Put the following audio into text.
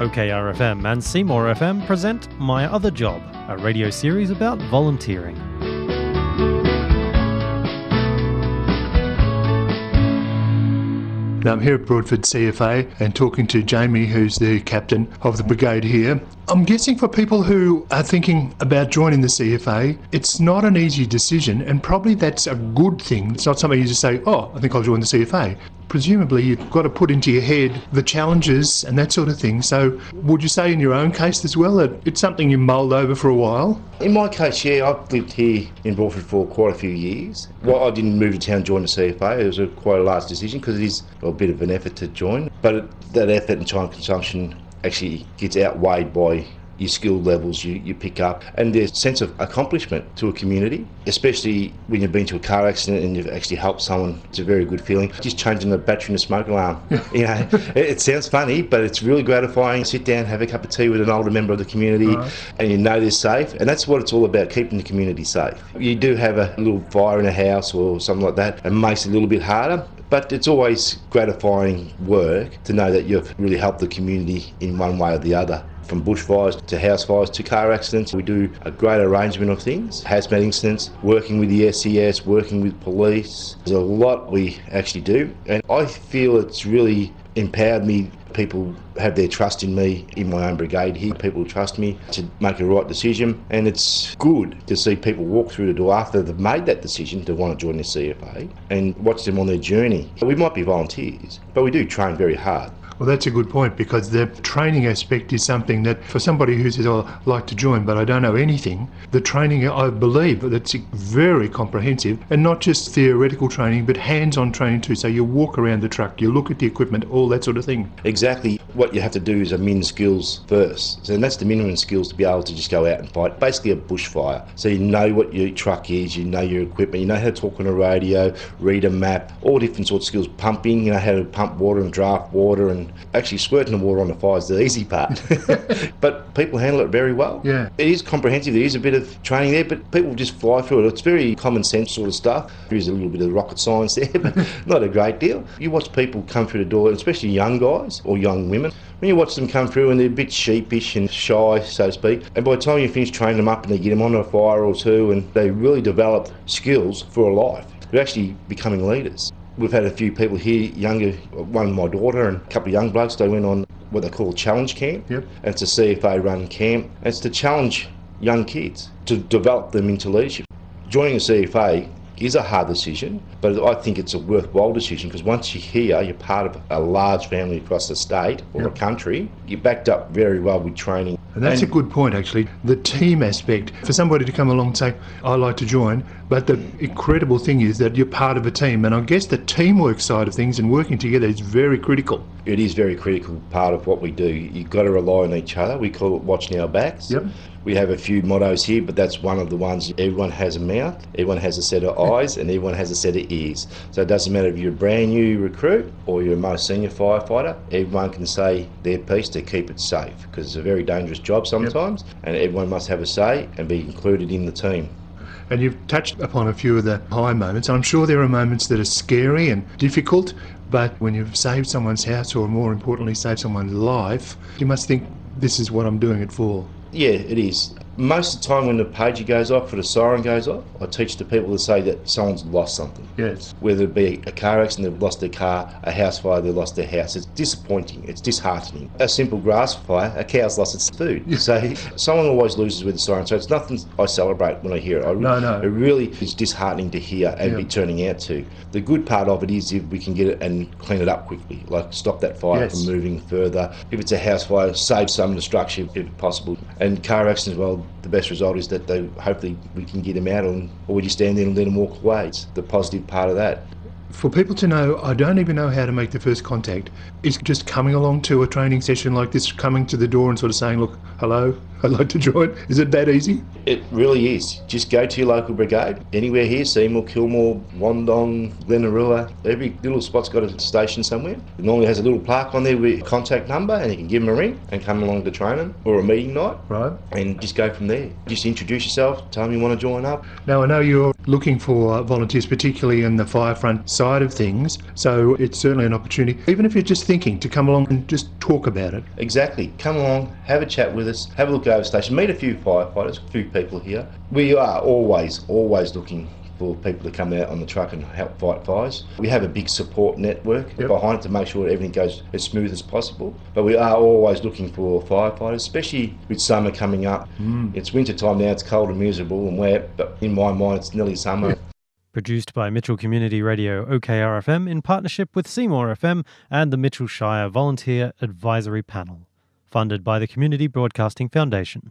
OKRFM and Seymour FM present My Other Job, a radio series about volunteering. Now I'm here at Broadford CFA and talking to Jamie, who's the captain of the brigade here. I'm guessing for people who are thinking about joining the CFA, it's not an easy decision, and probably that's a good thing. It's not something you just say, oh, I think I'll join the CFA. Presumably you've got to put into your head the challenges and that sort of thing. So would you say in your own case as well that it's something you mulled over for a while? In my case, yeah, I've lived here in Broadford for quite a few years. Well, I didn't move to town and join the CFA. It was quite a large decision because it is a bit of an effort to join. But that effort and time consumption actually gets outweighed by your skill levels you pick up and the sense of accomplishment to a community, especially when you've been to a car accident and you've actually helped someone. It's a very good feeling. Just changing the battery in a smoke alarm. You know, it sounds funny, but it's really gratifying. Sit down, have a cup of tea with an older member of the community, and you know they're safe. And that's what it's all about, keeping the community safe. You do have a little fire in a house or something like that, and it makes it a little bit harder. But it's always gratifying work to know that you've really helped the community in one way or the other. From bushfires to house fires to car accidents, we do a great arrangement of things. Hazmat incidents, working with the SES, working with police. There's a lot we actually do, and I feel it's really empowered me. People have their trust in me in my own brigade here. People trust me to make a right decision, and it's good to see people walk through the door after they've made that decision to want to join the CFA and watch them on their journey. We might be volunteers, but we do train very hard. Well, that's a good point, because the training aspect is something that for somebody who says, oh, I'd like to join but I don't know anything, the training, I believe, that's very comprehensive, and not just theoretical training but hands-on training too. So you walk around the truck, you look at the equipment, all that sort of thing. Exactly. What you have to do is a min skills first. So that's the minimum skills to be able to just go out and fight. Basically a bushfire. So you know what your truck is, you know your equipment, you know how to talk on a radio, read a map, all different sorts of skills. Pumping, you know how to pump water and draft water, and actually squirting the water on the fire is the easy part. But people handle it very well. Yeah. It is comprehensive. There is a bit of training there, but people just fly through it. It's very common sense sort of stuff. There is a little bit of rocket science there, but not a great deal. You watch people come through the door, especially young guys or young women. When you watch them come through and they're a bit sheepish and shy, so to speak, and by the time you finish training them up and they get them on a fire or two, and they really develop skills for a life, they're actually becoming leaders. We've had a few people here, younger, one my daughter and a couple of young blokes, they went on what they call challenge camp. Yep. And it's a CFA run camp. And it's to challenge young kids, to develop them into leadership. Joining a CFA is a hard decision, but I think it's a worthwhile decision, because once you're here, you're part of a large family across the state or a country. You're backed up very well with training. And that's a good point, actually. The team aspect, for somebody to come along and say, I'd like to join, but the incredible thing is that you're part of a team. And I guess the teamwork side of things and working together is very critical. It is very critical part of what we do. You've got to rely on each other. We call it watching our backs. Yep. We have a few mottos here, but that's one of the ones. Everyone has a mouth, everyone has a set of eyes, and everyone has a set of ears. So it doesn't matter if you're a brand new recruit or you're a most senior firefighter, everyone can say their piece to keep it safe, because it's a very dangerous job sometimes, and everyone must have a say and be included in the team. And you've touched upon a few of the high moments. I'm sure there are moments that are scary and difficult, but when you've saved someone's house, or more importantly, saved someone's life, you must think, this is what I'm doing it for. Yeah, it is. Most of the time when the pager goes off or the siren goes off, I teach the people to say that someone's lost something. Yes. Whether it be a car accident, they've lost their car, a house fire, they've lost their house. It's disappointing, it's disheartening. A simple grass fire, a cow's lost its food. Yeah. So someone always loses with the siren, so it's nothing I celebrate when I hear it. No. It really is disheartening to hear and be turning out to. The good part of it is if we can get it and clean it up quickly, like stop that fire from moving further. If it's a house fire, save some of the structure if possible. And car accidents, well, the best result is that hopefully we can get them out, or we just stand there and let them walk away. It's the positive part of that. For people to know, I don't even know how to make the first contact. Is just coming along to a training session like this, coming to the door and sort of saying, look, hello, I'd like to join. Is it that easy? It really is. Just go to your local brigade. Anywhere here, Seymour, Kilmore, Wandong, Glenarua, every little spot's got a station somewhere. It normally has a little plaque on there with your contact number, and you can give them a ring and come along to training or a meeting night. Right. And just go from there. Just introduce yourself, tell them you want to join up. Now, I know you're looking for volunteers, particularly in the firefront side of things, so it's certainly an opportunity, even if you're just thinking, to come along and just talk about it. Exactly. Come along, have a chat with us, have a look over the station, meet a few firefighters, a few people here. We are always looking for people to come out on the truck and help fight fires. We have a big support network behind it to make sure everything goes as smooth as possible. But we are always looking for firefighters, especially with summer coming up. It's winter time now, it's cold and miserable and wet, but in my mind it's nearly summer. Produced by Mitchell Community Radio OKR-FM in partnership with Seymour FM and the Mitchell Shire Volunteer Advisory Panel. Funded by the Community Broadcasting Foundation.